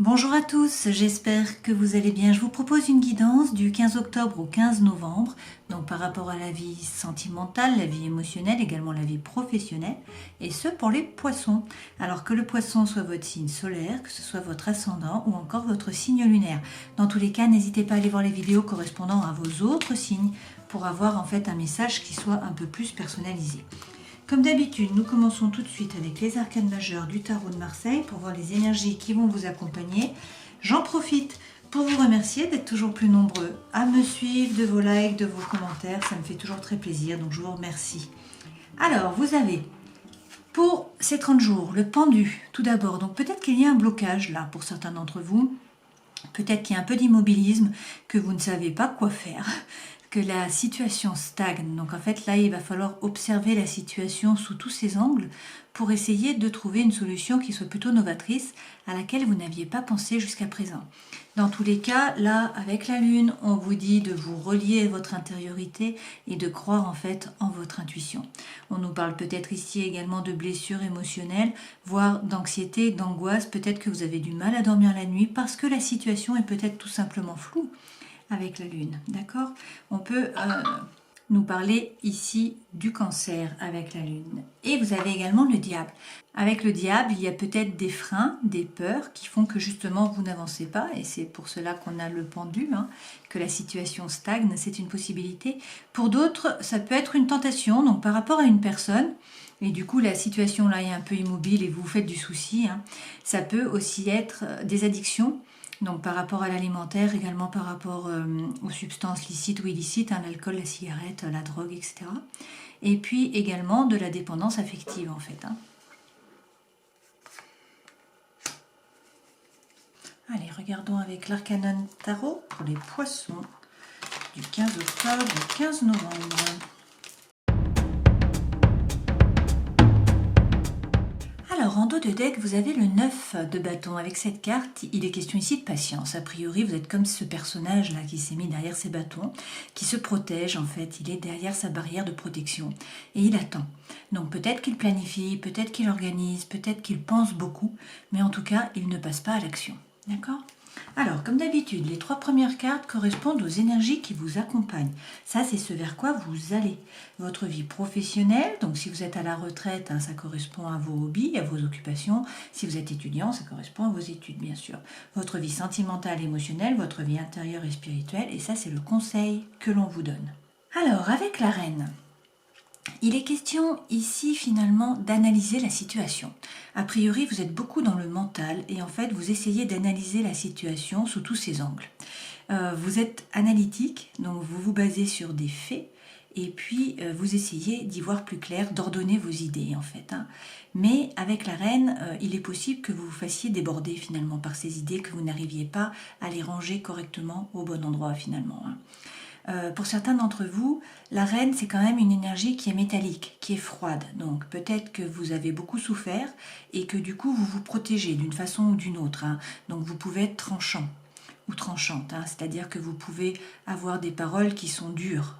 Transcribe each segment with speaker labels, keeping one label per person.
Speaker 1: Bonjour à tous, j'espère que vous allez bien. Je vous propose une guidance du 15 octobre au 15 novembre, donc par rapport à la vie sentimentale, la vie émotionnelle, également la vie professionnelle, et ce pour les poissons. Alors que le poisson soit votre signe solaire, que ce soit votre ascendant ou encore votre signe lunaire. Dans tous les cas, n'hésitez pas à aller voir les vidéos correspondant à vos autres signes pour avoir en fait un message qui soit un peu plus personnalisé. Comme d'habitude, nous commençons tout de suite avec les arcanes majeurs du tarot de Marseille pour voir les énergies qui vont vous accompagner. J'en profite pour vous remercier d'être toujours plus nombreux à me suivre, de vos likes, de vos commentaires. Ça me fait toujours très plaisir, donc je vous remercie. Alors, vous avez pour ces 30 jours le pendu, tout d'abord. Donc peut-être qu'il y a un blocage là pour certains d'entre vous. Peut-être qu'il y a un peu d'immobilisme, que vous ne savez pas quoi faire, que la situation stagne. Donc en fait là il va falloir observer la situation sous tous ses angles pour essayer de trouver une solution qui soit plutôt novatrice à laquelle vous n'aviez pas pensé jusqu'à présent. Dans tous les cas, là avec la lune, on vous dit de vous relier à votre intériorité et de croire en fait en votre intuition. On nous parle peut-être ici également de blessures émotionnelles, voire d'anxiété, d'angoisse. Peut-être que vous avez du mal à dormir la nuit parce que la situation est peut-être tout simplement floue avec la lune, d'accord? On peut nous parler ici du cancer avec la lune. Et vous avez également le diable. Avec le diable, il y a peut-être des freins, des peurs qui font que justement vous n'avancez pas, et c'est pour cela qu'on a le pendu, que la situation stagne, c'est une possibilité. Pour d'autres, ça peut être une tentation, donc par rapport à une personne, et du coup la situation là est un peu immobile et vous vous faites du souci, ça peut aussi être des addictions. Donc par rapport à l'alimentaire, également par rapport aux substances licites ou illicites, l'alcool, la cigarette, la drogue, etc. Et puis également de la dépendance affective en fait. Allez, regardons avec l'Arcanon Tarot pour les poissons du 15 octobre au 15 novembre. Alors, en dos de deck, vous avez le 9 de bâton. Avec cette carte, il est question ici de patience. A priori, vous êtes comme ce personnage-là qui s'est mis derrière ses bâtons, qui se protège en fait. Il est derrière sa barrière de protection et il attend. Donc peut-être qu'il planifie, peut-être qu'il organise, peut-être qu'il pense beaucoup, mais en tout cas, il ne passe pas à l'action. D'accord ? Alors, comme d'habitude, les 3 premières cartes correspondent aux énergies qui vous accompagnent. Ça, c'est ce vers quoi vous allez. Votre vie professionnelle, donc si vous êtes à la retraite, ça correspond à vos hobbies, à vos occupations. Si vous êtes étudiant, ça correspond à vos études, bien sûr. Votre vie sentimentale, émotionnelle, votre vie intérieure et spirituelle, et ça, c'est le conseil que l'on vous donne. Alors, avec la reine, il est question ici finalement d'analyser la situation. A priori, vous êtes beaucoup dans le mental et en fait, vous essayez d'analyser la situation sous tous ses angles. Vous êtes analytique, donc vous vous basez sur des faits et puis vous essayez d'y voir plus clair, d'ordonner vos idées en fait. Mais avec la reine, il est possible que vous vous fassiez déborder finalement par ces idées, que vous n'arriviez pas à les ranger correctement au bon endroit finalement. Pour certains d'entre vous, la reine, c'est quand même une énergie qui est métallique, qui est froide. Donc peut-être que vous avez beaucoup souffert et que du coup, vous vous protégez d'une façon ou d'une autre. Donc vous pouvez être tranchant ou tranchante, c'est-à-dire que vous pouvez avoir des paroles qui sont dures.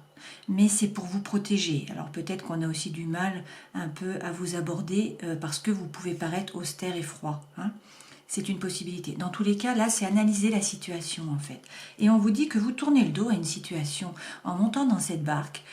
Speaker 1: Mais c'est pour vous protéger. Alors peut-être qu'on a aussi du mal un peu à vous aborder parce que vous pouvez paraître austère et froid. C'est une possibilité. Dans tous les cas, là, c'est analyser la situation, en fait. Et on vous dit que vous tournez le dos à une situation en montant dans cette barque.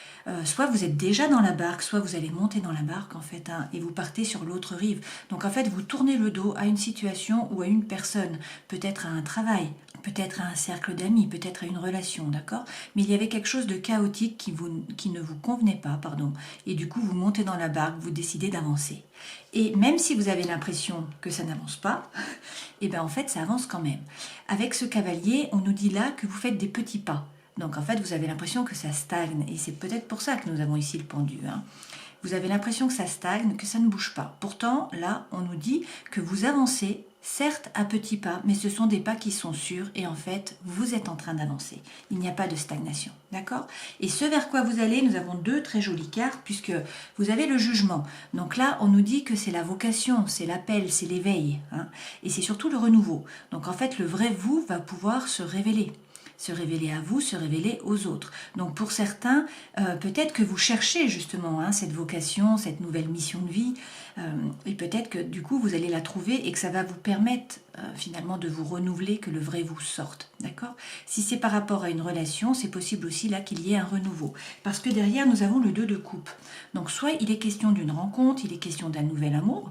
Speaker 1: Soit vous êtes déjà dans la barque, soit vous allez monter dans la barque, en fait, et vous partez sur l'autre rive. Donc, en fait, vous tournez le dos à une situation ou à une personne, peut-être à un travail, peut-être à un cercle d'amis, peut-être à une relation, d'accord? Mais il y avait quelque chose de chaotique qui ne vous convenait pas, pardon. Et du coup, vous montez dans la barque, vous décidez d'avancer. Et même si vous avez l'impression que ça n'avance pas, et bien en fait ça avance quand même. Avec ce cavalier, on nous dit là que vous faites des petits pas. Donc en fait vous avez l'impression que ça stagne. Et c'est peut-être pour ça que nous avons ici le pendu. Vous avez l'impression que ça stagne, que ça ne bouge pas. Pourtant là on nous dit que vous avancez, certes à petits pas, mais ce sont des pas qui sont sûrs et en fait vous êtes en train d'avancer. Il n'y a pas de stagnation, d'accord? Et ce vers quoi vous allez, nous avons 2 très jolies cartes puisque vous avez le jugement. Donc là on nous dit que c'est la vocation, c'est l'appel, c'est l'éveil, et c'est surtout le renouveau. Donc en fait le vrai vous va pouvoir se révéler à vous, se révéler aux autres. Donc pour certains, peut-être que vous cherchez justement cette vocation, cette nouvelle mission de vie, Et peut-être que du coup vous allez la trouver et que ça va vous permettre finalement de vous renouveler, que le vrai vous sorte, d'accord? Si c'est par rapport à une relation, c'est possible aussi là qu'il y ait un renouveau. Parce que derrière nous avons le 2 de coupe. Donc soit il est question d'une rencontre, il est question d'un nouvel amour,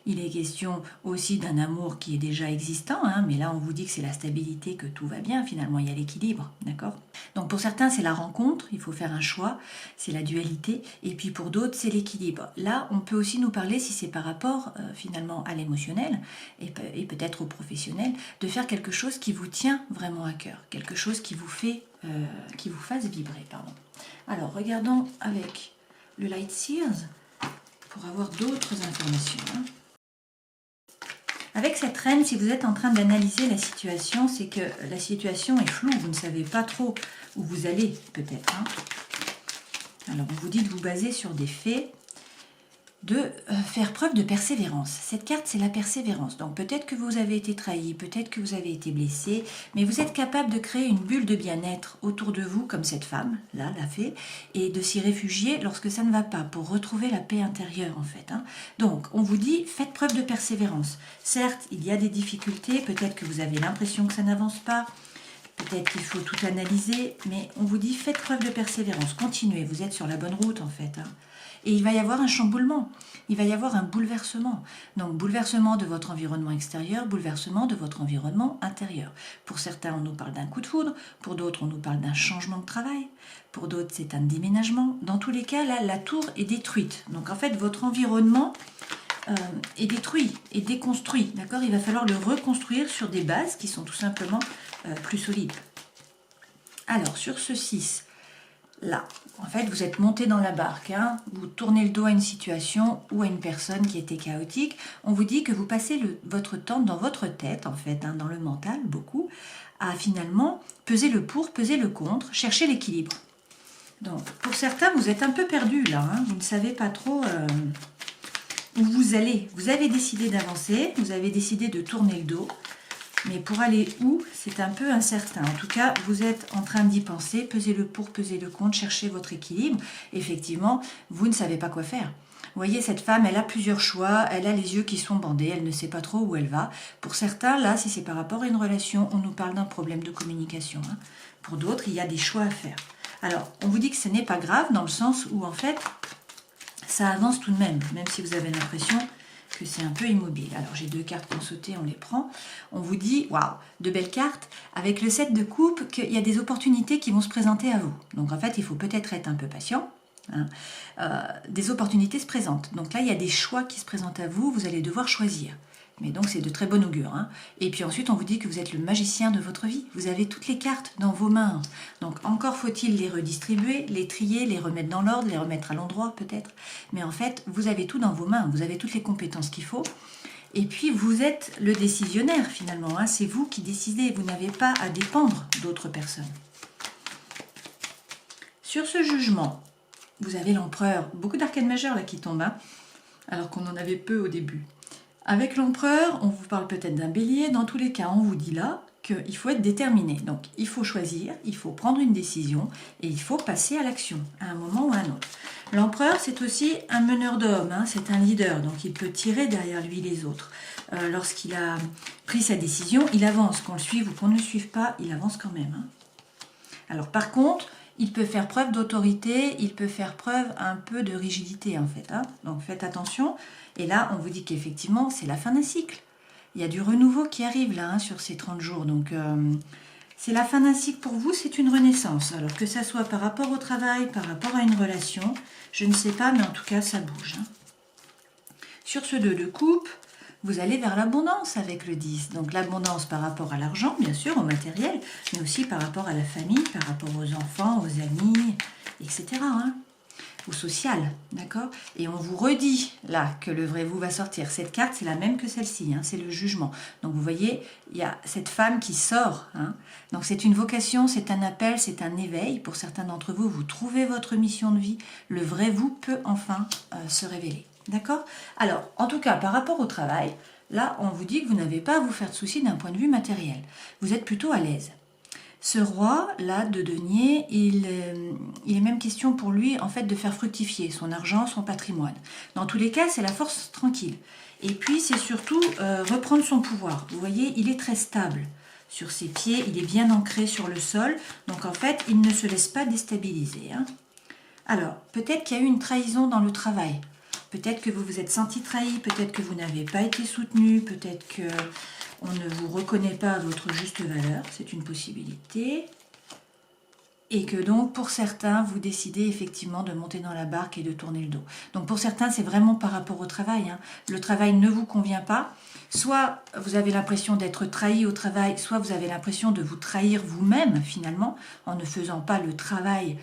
Speaker 1: il est question aussi d'un amour qui est déjà existant, hein, mais là on vous dit que c'est la stabilité, que tout va bien, finalement il y a l'équilibre, d'accord? Donc pour certains c'est la rencontre, il faut faire un choix, c'est la dualité, et puis pour d'autres c'est l'équilibre. Là on peut aussi nous parler, si c'est par rapport finalement à l'émotionnel, et peut-être au professionnel, de faire quelque chose qui vous tient vraiment à cœur, quelque chose qui vous fasse vibrer, pardon. Alors regardons avec le Light Seers pour avoir d'autres informations, hein. Avec cette reine, si vous êtes en train d'analyser la situation, c'est que la situation est floue, vous ne savez pas trop où vous allez, peut-être, hein. Alors, on vous dit de vous baser sur des faits, de faire preuve de persévérance. Cette carte, c'est la persévérance. Donc, peut-être que vous avez été trahi, peut-être que vous avez été blessé, mais vous êtes capable de créer une bulle de bien-être autour de vous, comme cette femme, là, l'a fait, et de s'y réfugier lorsque ça ne va pas, pour retrouver la paix intérieure, en fait, hein. Donc, on vous dit, faites preuve de persévérance. Certes, il y a des difficultés, peut-être que vous avez l'impression que ça n'avance pas, peut-être qu'il faut tout analyser, mais on vous dit, faites preuve de persévérance, continuez, vous êtes sur la bonne route, en fait, hein. Et il va y avoir un chamboulement, il va y avoir un bouleversement. Donc bouleversement de votre environnement extérieur, bouleversement de votre environnement intérieur. Pour certains, on nous parle d'un coup de foudre, pour d'autres, on nous parle d'un changement de travail, pour d'autres, c'est un déménagement. Dans tous les cas, là, la tour est détruite. Donc en fait, votre environnement est détruit, est déconstruit. D'accord? Il va falloir le reconstruire sur des bases qui sont tout simplement plus solides. Alors, sur ce 6, là, en fait, vous êtes monté dans la barque, hein, vous tournez le dos à une situation ou à une personne qui était chaotique. On vous dit que vous passez votre temps dans votre tête, en fait, hein, dans le mental, beaucoup, à finalement peser le pour, peser le contre, chercher l'équilibre. Donc, pour certains, vous êtes un peu perdu là, hein, vous ne savez pas trop où vous allez. Vous avez décidé d'avancer, vous avez décidé de tourner le dos. Mais pour aller où, c'est un peu incertain. En tout cas, vous êtes en train d'y penser, peser le pour, peser le contre, chercher votre équilibre. Effectivement, vous ne savez pas quoi faire. Vous voyez, cette femme, elle a plusieurs choix, elle a les yeux qui sont bandés, elle ne sait pas trop où elle va. Pour certains, là, si c'est par rapport à une relation, on nous parle d'un problème de communication, hein. Pour d'autres, il y a des choix à faire. Alors, on vous dit que ce n'est pas grave, dans le sens où, en fait, ça avance tout de même si vous avez l'impression que c'est un peu immobile. Alors j'ai 2 cartes qui ont sauté, on les prend. On vous dit, waouh, de belles cartes, avec le 7 de coupe, qu'il y a des opportunités qui vont se présenter à vous. Donc en fait, il faut peut-être être un peu patient, hein. Des opportunités se présentent. Donc là, il y a des choix qui se présentent à vous, vous allez devoir choisir. Mais donc c'est de très bon augure, hein. Et puis ensuite on vous dit que vous êtes le magicien de votre vie. Vous avez toutes les cartes dans vos mains. Donc encore faut-il les redistribuer, les trier, les remettre dans l'ordre, les remettre à l'endroit peut-être. Mais en fait vous avez tout dans vos mains, vous avez toutes les compétences qu'il faut. Et puis vous êtes le décisionnaire finalement, hein. C'est vous qui décidez, vous n'avez pas à dépendre d'autres personnes. Sur ce jugement, vous avez l'empereur, beaucoup d'arcanes majeures là qui tombent, hein, alors qu'on en avait peu au début. Avec l'empereur, on vous parle peut-être d'un bélier. Dans tous les cas, on vous dit là qu'il faut être déterminé. Donc, il faut choisir, il faut prendre une décision et il faut passer à l'action à un moment ou à un autre. L'empereur, c'est aussi un meneur d'hommes, hein, c'est un leader, donc il peut tirer derrière lui les autres. Lorsqu'il a pris sa décision, il avance. Qu'on le suive ou qu'on ne le suive pas, il avance quand même, hein. Alors, par contre, il peut faire preuve d'autorité, il peut faire preuve un peu de rigidité en fait, hein. Donc faites attention. Et là, on vous dit qu'effectivement, c'est la fin d'un cycle. Il y a du renouveau qui arrive là, hein, sur ces 30 jours. Donc c'est la fin d'un cycle pour vous, c'est une renaissance. Alors que ça soit par rapport au travail, par rapport à une relation, je ne sais pas, mais en tout cas, ça bouge, hein. Sur ce 2 de coupe, vous allez vers l'abondance avec le 10. Donc l'abondance par rapport à l'argent, bien sûr, au matériel, mais aussi par rapport à la famille, par rapport aux enfants, aux amis, etc., hein, au social, d'accord? Et on vous redit là que le vrai vous va sortir. Cette carte, c'est la même que celle-ci, hein, c'est le jugement. Donc vous voyez, il y a cette femme qui sort, hein. Donc c'est une vocation, c'est un appel, c'est un éveil. Pour certains d'entre vous, vous trouvez votre mission de vie. Le vrai vous peut enfin se révéler. D'accord? Alors, en tout cas, par rapport au travail, là, on vous dit que vous n'avez pas à vous faire de soucis d'un point de vue matériel. Vous êtes plutôt à l'aise. Ce roi, là, de denier, il est même question pour lui, en fait, de faire fructifier son argent, son patrimoine. Dans tous les cas, c'est la force tranquille. Et puis, c'est surtout reprendre son pouvoir. Vous voyez, il est très stable sur ses pieds, il est bien ancré sur le sol. Donc, en fait, il ne se laisse pas déstabiliser. Hein. Alors, peut-être qu'il y a eu une trahison dans le travail. Peut-être que vous vous êtes senti trahi, peut-être que vous n'avez pas été soutenu, peut-être que on ne vous reconnaît pas à votre juste valeur, c'est une possibilité. Et que donc, pour certains, vous décidez effectivement de monter dans la barque et de tourner le dos. Donc pour certains, c'est vraiment par rapport au travail. Hein. Le travail ne vous convient pas. Soit vous avez l'impression d'être trahi au travail, soit vous avez l'impression de vous trahir vous-même finalement, en ne faisant pas le travail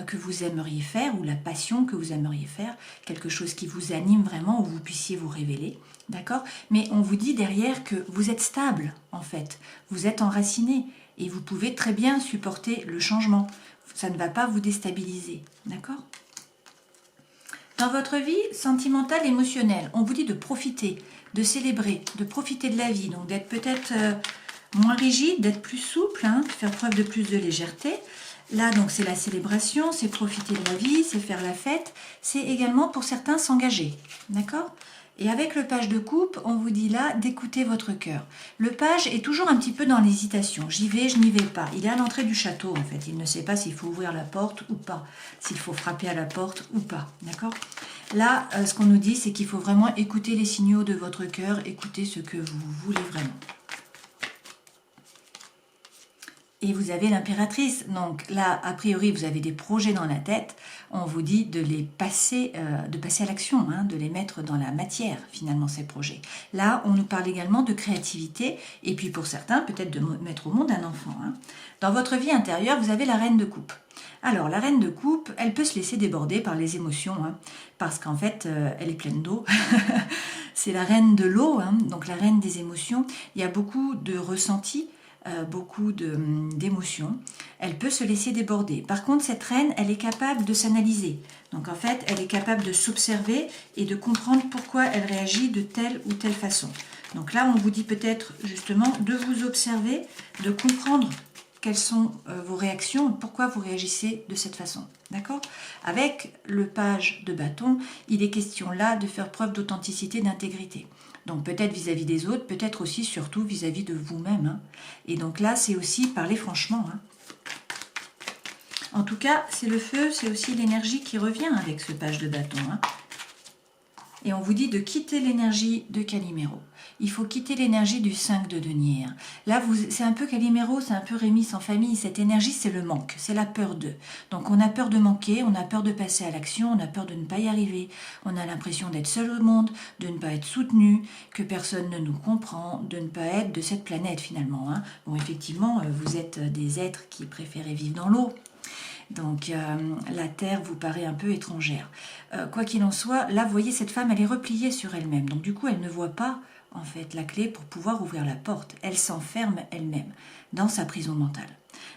Speaker 1: que vous aimeriez faire, ou la passion que vous aimeriez faire, quelque chose qui vous anime vraiment, où vous puissiez vous révéler. D'accord? Mais on vous dit derrière que vous êtes stable, en fait. Vous êtes enraciné. Et vous pouvez très bien supporter le changement. Ça ne va pas vous déstabiliser. D'accord? Dans votre vie sentimentale, émotionnelle, on vous dit de profiter, de célébrer, de profiter de la vie. Donc d'être peut-être moins rigide, d'être plus souple, hein, de faire preuve de plus de légèreté. Là, donc, c'est la célébration, c'est profiter de la vie, c'est faire la fête. C'est également, pour certains, s'engager. D'accord ? Et avec le page de coupe, on vous dit là d'écouter votre cœur. Le page est toujours un petit peu dans l'hésitation. J'y vais, je n'y vais pas. Il est à l'entrée du château, en fait. Il ne sait pas s'il faut ouvrir la porte ou pas, s'il faut frapper à la porte ou pas. D'accord ? Là, ce qu'on nous dit, c'est qu'il faut vraiment écouter les signaux de votre cœur, écouter ce que vous voulez vraiment. Et vous avez l'impératrice, donc là, a priori, vous avez des projets dans la tête, on vous dit de les passer, de passer à l'action, hein, de les mettre dans la matière, finalement, ces projets. Là, on nous parle également de créativité, et puis pour certains, peut-être de mettre au monde un enfant. Hein. Dans votre vie intérieure, vous avez la reine de coupe. Alors, la reine de coupe, elle peut se laisser déborder par les émotions, hein, parce qu'en fait, elle est pleine d'eau. C'est la reine de l'eau, hein, donc la reine des émotions. Il y a beaucoup de ressentis, beaucoup d'émotions, elle peut se laisser déborder. Par contre, cette reine, elle est capable de s'analyser. Donc en fait, elle est capable de s'observer et de comprendre pourquoi elle réagit de telle ou telle façon. Donc là, on vous dit peut-être justement de vous observer, de comprendre quelles sont vos réactions, pourquoi vous réagissez de cette façon. D'accord ? Avec le page de bâton, il est question là de faire preuve d'authenticité, d'intégrité. Donc peut-être vis-à-vis des autres, peut-être aussi surtout vis-à-vis de vous-même. Hein. Et donc là, c'est aussi parler franchement. Hein. En tout cas, c'est le feu, c'est aussi l'énergie qui revient avec ce page de bâton. Hein. Et on vous dit de quitter l'énergie de Calimero. Il faut quitter l'énergie du 5 de denier. Là, c'est un peu Calimero, c'est un peu Rémi sans famille. Cette énergie, c'est le manque, c'est la peur d'eux. Donc on a peur de manquer, on a peur de passer à l'action, on a peur de ne pas y arriver. On a l'impression d'être seul au monde, de ne pas être soutenu, que personne ne nous comprend, de ne pas être de cette planète finalement. Hein. Bon, effectivement, vous êtes des êtres qui préféraient vivre dans l'eau. Donc la terre vous paraît un peu étrangère. Quoi qu'il en soit, là vous voyez cette femme, elle est repliée sur elle-même. Donc du coup elle ne voit pas en fait la clé pour pouvoir ouvrir la porte. Elle s'enferme elle-même dans sa prison mentale.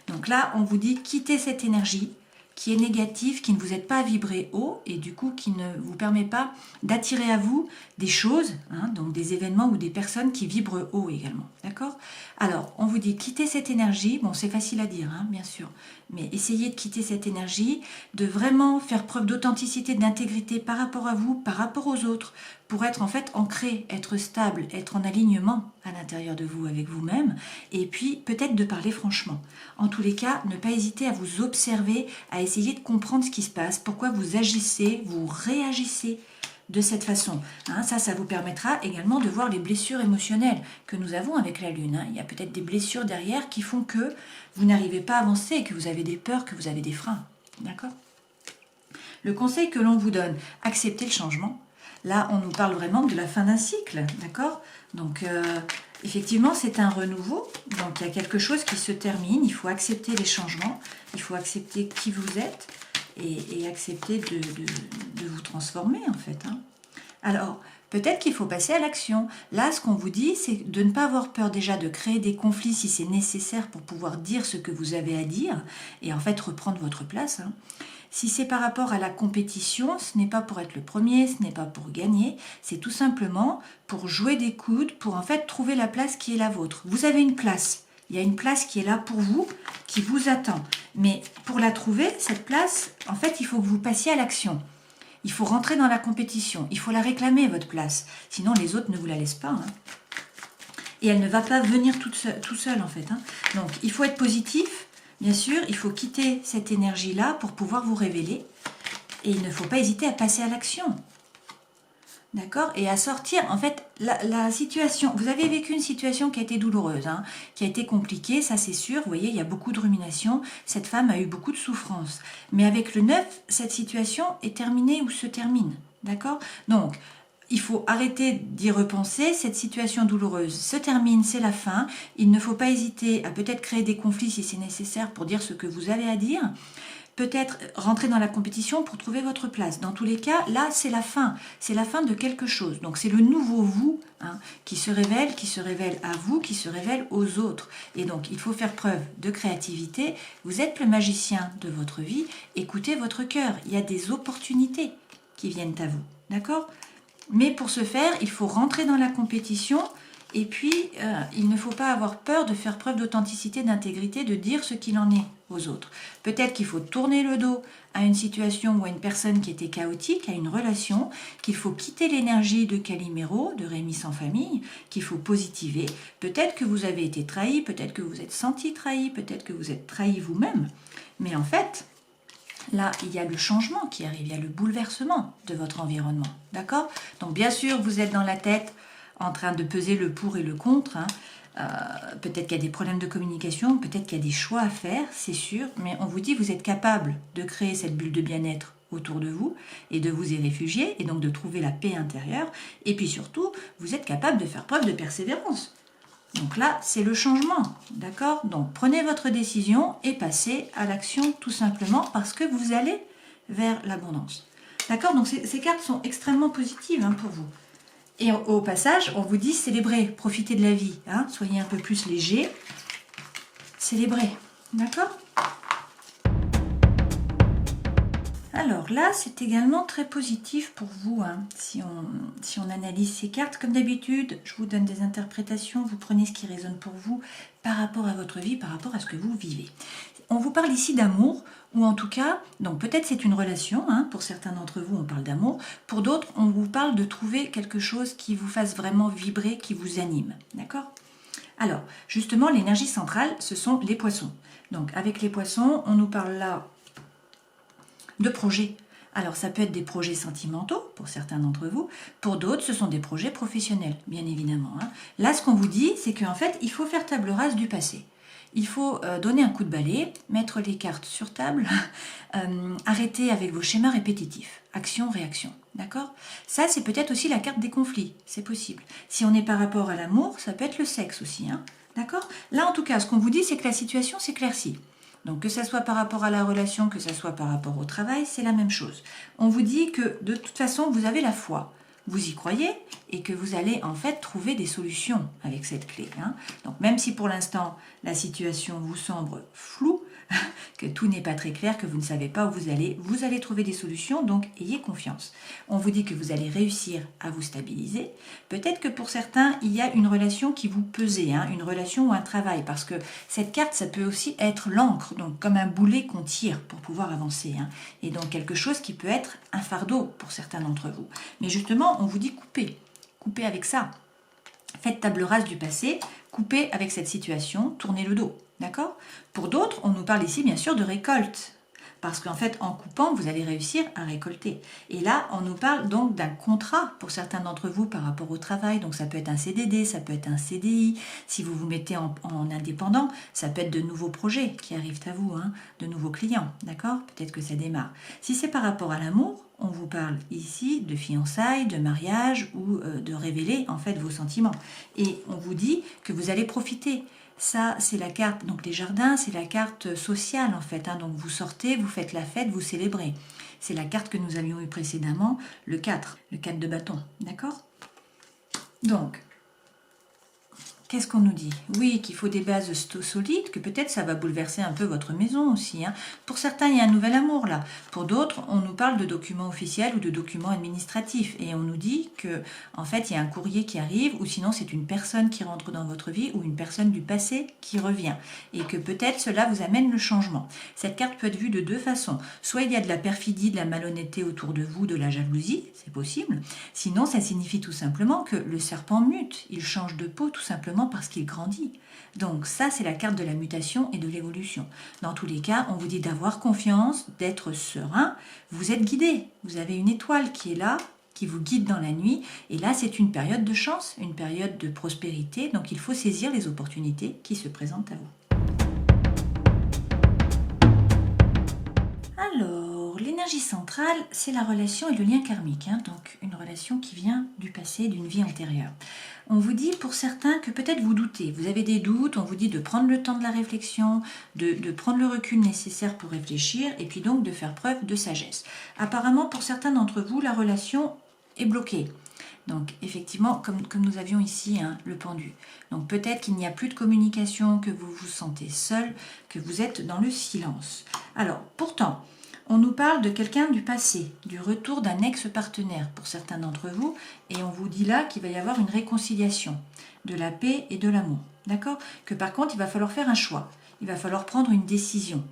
Speaker 1: Donc là on vous dit quittez cette énergie qui est négative, qui ne vous aide pas à vibrer haut et du coup qui ne vous permet pas d'attirer à vous des choses, hein, donc des événements ou des personnes qui vibrent haut également. D'accord ? Alors, on vous dit quitter cette énergie, bon c'est facile à dire, hein, bien sûr, mais essayez de quitter cette énergie, de vraiment faire preuve d'authenticité, d'intégrité par rapport à vous, par rapport aux autres, pour être en fait ancré, être stable, être en alignement à l'intérieur de vous, avec vous-même, et puis peut-être de parler franchement. En tous les cas, ne pas hésiter à vous observer, à essayer de comprendre ce qui se passe, pourquoi vous agissez, vous réagissez de cette façon. Hein, ça vous permettra également de voir les blessures émotionnelles que nous avons avec la Lune. Hein. Il y a peut-être des blessures derrière qui font que vous n'arrivez pas à avancer, que vous avez des peurs, que vous avez des freins. D'accord ? Le conseil que l'on vous donne, acceptez le changement. Là, on nous parle vraiment de la fin d'un cycle. D'accord ? Donc, effectivement, c'est un renouveau. Donc, il y a quelque chose qui se termine. Il faut accepter les changements. Il faut accepter qui vous êtes. Et accepter de vous transformer en fait. Hein. Alors, peut-être qu'il faut passer à l'action. Là, ce qu'on vous dit, c'est de ne pas avoir peur déjà de créer des conflits si c'est nécessaire pour pouvoir dire ce que vous avez à dire et en fait reprendre votre place. Hein. Si c'est par rapport à la compétition, ce n'est pas pour être le premier, ce n'est pas pour gagner, c'est tout simplement pour jouer des coudes, pour en fait trouver la place qui est la vôtre. Vous avez une place. Il y a une place qui est là pour vous, qui vous attend. Mais pour la trouver, cette place, en fait, il faut que vous passiez à l'action. Il faut rentrer dans la compétition. Il faut la réclamer, votre place. Sinon, les autres ne vous la laissent pas. Hein. Et elle ne va pas venir tout seul, en fait. Hein. Donc, il faut être positif. Bien sûr, il faut quitter cette énergie-là pour pouvoir vous révéler. Et il ne faut pas hésiter à passer à l'action. D'accord? Et à sortir, en fait, la situation, vous avez vécu une situation qui a été douloureuse, hein, qui a été compliquée, ça c'est sûr, vous voyez, il y a beaucoup de ruminations, cette femme a eu beaucoup de souffrance. Mais avec le 9, cette situation est terminée ou se termine, d'accord? Donc, il faut arrêter d'y repenser, cette situation douloureuse se termine, c'est la fin, il ne faut pas hésiter à peut-être créer des conflits si c'est nécessaire pour dire ce que vous avez à dire, peut-être rentrer dans la compétition pour trouver votre place. Dans tous les cas, là, c'est la fin de quelque chose. Donc, c'est le nouveau vous hein, qui se révèle à vous, qui se révèle aux autres. Et donc, il faut faire preuve de créativité. Vous êtes le magicien de votre vie. Écoutez votre cœur. Il y a des opportunités qui viennent à vous. D'accord ? Mais pour ce faire, il faut rentrer dans la compétition. Et puis, il ne faut pas avoir peur de faire preuve d'authenticité, d'intégrité, de dire ce qu'il en est aux autres. Peut-être qu'il faut tourner le dos à une situation ou à une personne qui était chaotique, à une relation, qu'il faut quitter l'énergie de Calimero, de Rémi sans famille, qu'il faut positiver. Peut-être que vous avez été trahi, peut-être que vous êtes senti trahi, peut-être que vous êtes trahi vous-même. Mais en fait, là, il y a le changement qui arrive, il y a le bouleversement de votre environnement. D'accord ? Donc bien sûr, vous êtes dans la tête en train de peser le pour et le contre. Hein. Peut-être qu'il y a des problèmes de communication, peut-être qu'il y a des choix à faire, c'est sûr, mais on vous dit que vous êtes capable de créer cette bulle de bien-être autour de vous et de vous y réfugier et donc de trouver la paix intérieure. Et puis surtout, vous êtes capable de faire preuve de persévérance. Donc là, c'est le changement, d'accord? Donc prenez votre décision et passez à l'action tout simplement parce que vous allez vers l'abondance. D'accord? Donc ces cartes sont extrêmement positives hein, pour vous. Et au passage, on vous dit célébrez, profitez de la vie, hein, soyez un peu plus léger, célébrez, d'accord? Alors là, c'est également très positif pour vous, hein, si on analyse ces cartes. Comme d'habitude, je vous donne des interprétations, vous prenez ce qui résonne pour vous par rapport à votre vie, par rapport à ce que vous vivez. On vous parle ici d'amour, ou en tout cas, donc peut-être c'est une relation, hein, pour certains d'entre vous on parle d'amour, pour d'autres on vous parle de trouver quelque chose qui vous fasse vraiment vibrer, qui vous anime, d'accord? Alors, justement, l'énergie centrale, ce sont les poissons. Donc avec les poissons, on nous parle là de projets. Alors ça peut être des projets sentimentaux pour certains d'entre vous, pour d'autres ce sont des projets professionnels, bien évidemment. Hein. Là ce qu'on vous dit, c'est qu'en fait il faut faire table rase du passé. Il faut donner un coup de balai, mettre les cartes sur table, arrêter avec vos schémas répétitifs, action-réaction, d'accord? Ça c'est peut-être aussi la carte des conflits, c'est possible. Si on est par rapport à l'amour, ça peut être le sexe aussi, hein, d'accord? Là en tout cas, ce qu'on vous dit c'est que la situation s'éclaircit. Donc que ça soit par rapport à la relation, que ça soit par rapport au travail, c'est la même chose. On vous dit que de toute façon, vous avez la foi. Vous y croyez et que vous allez en fait trouver des solutions avec cette clé. Hein. Donc même si pour l'instant la situation vous semble floue, que tout n'est pas très clair, que vous ne savez pas où vous allez trouver des solutions, donc ayez confiance. On vous dit que vous allez réussir à vous stabiliser. Peut-être que pour certains, il y a une relation qui vous pesait, hein, une relation ou un travail, parce que cette carte, ça peut aussi être l'encre, donc comme un boulet qu'on tire pour pouvoir avancer, hein, et donc quelque chose qui peut être un fardeau pour certains d'entre vous. Mais justement, on vous dit coupez avec ça. Faites table rase du passé, coupez avec cette situation, tournez le dos. D'accord? Pour d'autres, on nous parle ici bien sûr de récolte. Parce qu'en fait, en coupant, vous allez réussir à récolter. Et là, on nous parle donc d'un contrat pour certains d'entre vous par rapport au travail. Donc ça peut être un CDD, ça peut être un CDI. Si vous vous mettez en indépendant, ça peut être de nouveaux projets qui arrivent à vous, hein, de nouveaux clients. D'accord? Peut-être que ça démarre. Si c'est par rapport à l'amour, on vous parle ici de fiançailles, de mariage ou de révéler en fait vos sentiments. Et on vous dit que vous allez profiter. Ça, c'est la carte, donc les jardins, c'est la carte sociale en fait. Hein, donc vous sortez, vous faites la fête, vous célébrez. C'est la carte que nous avions eue précédemment, le 4 de bâton. D'accord? Donc, qu'est-ce qu'on nous dit? Oui, qu'il faut des bases solides, que peut-être ça va bouleverser un peu votre maison aussi, hein. Pour certains, il y a un nouvel amour là. Pour d'autres, on nous parle de documents officiels ou de documents administratifs. Et on nous dit que, en fait, il y a un courrier qui arrive, ou sinon c'est une personne qui rentre dans votre vie, ou une personne du passé qui revient. Et que peut-être cela vous amène le changement. Cette carte peut être vue de deux façons. Soit il y a de la perfidie, de la malhonnêteté autour de vous, de la jalousie, c'est possible. Sinon, ça signifie tout simplement que le serpent mute, il change de peau tout simplement parce qu'il grandit. Donc ça, c'est la carte de la mutation et de l'évolution. Dans tous les cas, on vous dit d'avoir confiance, d'être serein. Vous êtes guidé, vous avez une étoile qui est là, qui vous guide dans la nuit. Et là, c'est une période de chance, une période de prospérité. Donc il faut saisir les opportunités qui se présentent à vous. Alors, l'énergie centrale, c'est la relation et le lien karmique, hein, donc une relation qui vient du passé, d'une vie antérieure. On vous dit pour certains que peut-être vous doutez, vous avez des doutes, on vous dit de prendre le temps de la réflexion, de prendre le recul nécessaire pour réfléchir et puis donc de faire preuve de sagesse. Apparemment, pour certains d'entre vous, la relation est bloquée. Donc effectivement, comme nous avions ici le pendu. Donc peut-être qu'il n'y a plus de communication, que vous vous sentez seul, que vous êtes dans le silence. Alors pourtant, on nous parle de quelqu'un du passé, du retour d'un ex-partenaire pour certains d'entre vous, et on vous dit là qu'il va y avoir une réconciliation, de la paix et de l'amour. D'accord? Que par contre, il va falloir faire un choix, il va falloir prendre une décision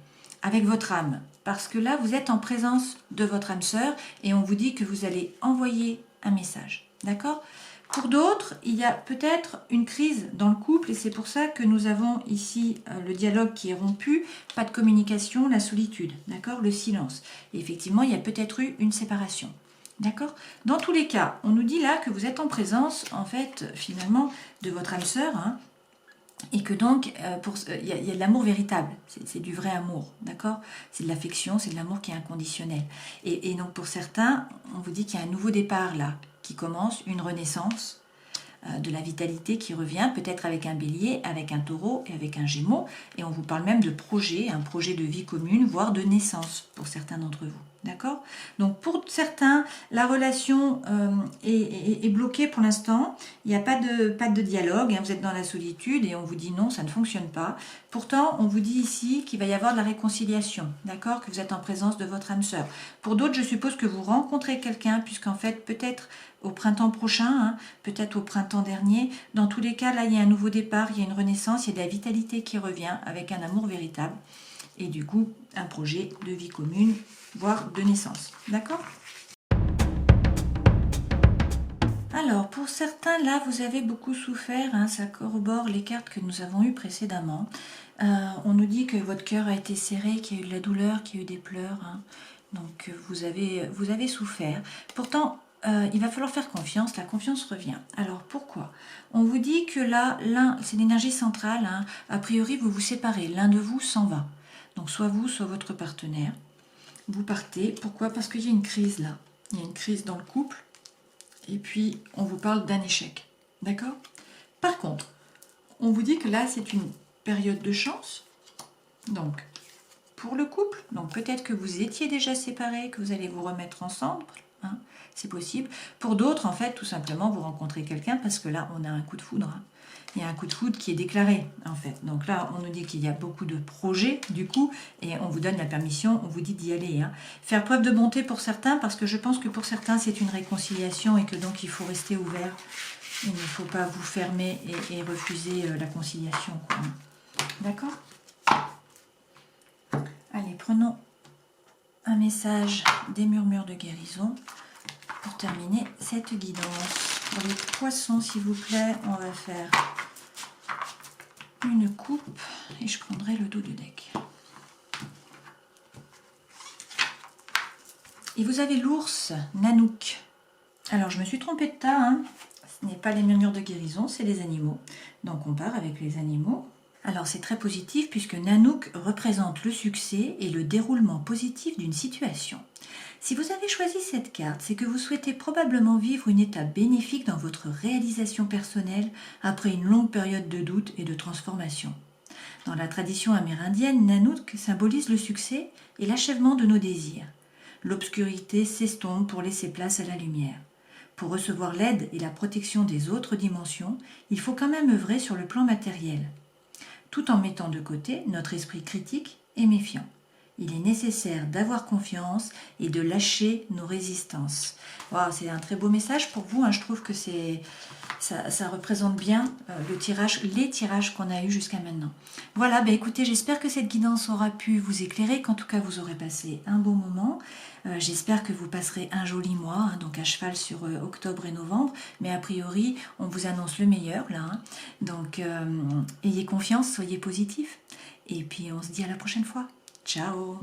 Speaker 1: avec votre âme, parce que là, vous êtes en présence de votre âme sœur, et on vous dit que vous allez envoyer un message. D'accord? Pour d'autres, il y a peut-être une crise dans le couple et c'est pour ça que nous avons ici le dialogue qui est rompu, pas de communication, la solitude, d'accord? Le silence. Et effectivement, il y a peut-être eu une séparation. D'accord? Dans tous les cas, on nous dit là que vous êtes en présence, en fait, finalement, de votre âme sœur, hein, et que donc, il y a de l'amour véritable, c'est du vrai amour, d'accord? C'est de l'affection, c'est de l'amour qui est inconditionnel. Et donc pour certains, on vous dit qu'il y a un nouveau départ là, qui commence, une renaissance, de la vitalité qui revient, peut-être avec un bélier, avec un taureau et avec un gémeau. Et on vous parle même de projet, un projet de vie commune, voire de naissance pour certains d'entre vous. D'accord? Donc pour certains, la relation est bloquée pour l'instant. Il n'y a pas de dialogue. Hein, vous êtes dans la solitude et on vous dit non, ça ne fonctionne pas. Pourtant, on vous dit ici qu'il va y avoir de la réconciliation. D'accord? Que vous êtes en présence de votre âme sœur. Pour d'autres, je suppose que vous rencontrez quelqu'un, puisqu'en fait, peut-être au printemps prochain, hein, peut-être au printemps dernier. Dans tous les cas, là, il y a un nouveau départ, il y a une renaissance, il y a de la vitalité qui revient avec un amour véritable. Et du coup, un projet de vie commune, voire de naissance. D'accord? Alors, pour certains, là, vous avez beaucoup souffert, hein, ça corrobore les cartes que nous avons eues précédemment. On nous dit que votre cœur a été serré, qu'il y a eu de la douleur, qu'il y a eu des pleurs. Hein. Donc, vous avez souffert. Pourtant, il va falloir faire confiance, la confiance revient. Alors, pourquoi? On vous dit que là, c'est l'énergie centrale, hein, a priori, vous vous séparez, l'un de vous s'en va. Donc, soit vous, soit votre partenaire. Vous partez. Pourquoi? Parce qu'il y a une crise là. Il y a une crise dans le couple. Et puis, on vous parle d'un échec. D'accord? Par contre, on vous dit que là, c'est une période de chance. Donc, pour le couple, donc peut-être que vous étiez déjà séparés, que vous allez vous remettre ensemble. Hein, c'est possible. Pour d'autres, en fait, tout simplement, vous rencontrez quelqu'un parce que là, on a un coup de foudre. Hein. Il y a un coup de foudre qui est déclaré, en fait. Donc là, on nous dit qu'il y a beaucoup de projets, du coup, et on vous donne la permission, on vous dit d'y aller. Hein. Faire preuve de bonté pour certains, parce que je pense que pour certains, c'est une réconciliation et que donc il faut rester ouvert. Il ne faut pas vous fermer et refuser la conciliation. D'accord? Allez, prenons un message des murmures de guérison pour terminer cette guidance. Pour les poissons, s'il vous plaît, on va faire une coupe et je prendrai le dos du deck. Et vous avez l'ours Nanook. Alors, je me suis trompée de tas, hein. Ce n'est pas les murmures de guérison, c'est les animaux. Donc, on part avec les animaux. Alors, c'est très positif puisque Nanook représente le succès et le déroulement positif d'une situation. Si vous avez choisi cette carte, c'est que vous souhaitez probablement vivre une étape bénéfique dans votre réalisation personnelle après une longue période de doute et de transformation. Dans la tradition amérindienne, Nanook symbolise le succès et l'achèvement de nos désirs. L'obscurité s'estompe pour laisser place à la lumière. pour recevoir l'aide et la protection des autres dimensions, il faut quand même œuvrer sur le plan matériel, tout en mettant de côté notre esprit critique et méfiant. Il est nécessaire d'avoir confiance et de lâcher nos résistances. Wow, c'est un très beau message pour vous, hein. Je trouve que ça représente bien les tirages qu'on a eus jusqu'à maintenant. Voilà, bah écoutez, j'espère que cette guidance aura pu vous éclairer, qu'en tout cas vous aurez passé un bon moment. J'espère que vous passerez un joli mois, hein, donc à cheval sur octobre et novembre, mais a priori, on vous annonce le meilleur là. Hein. Donc, ayez confiance, soyez positifs, et puis on se dit à la prochaine fois. Ciao!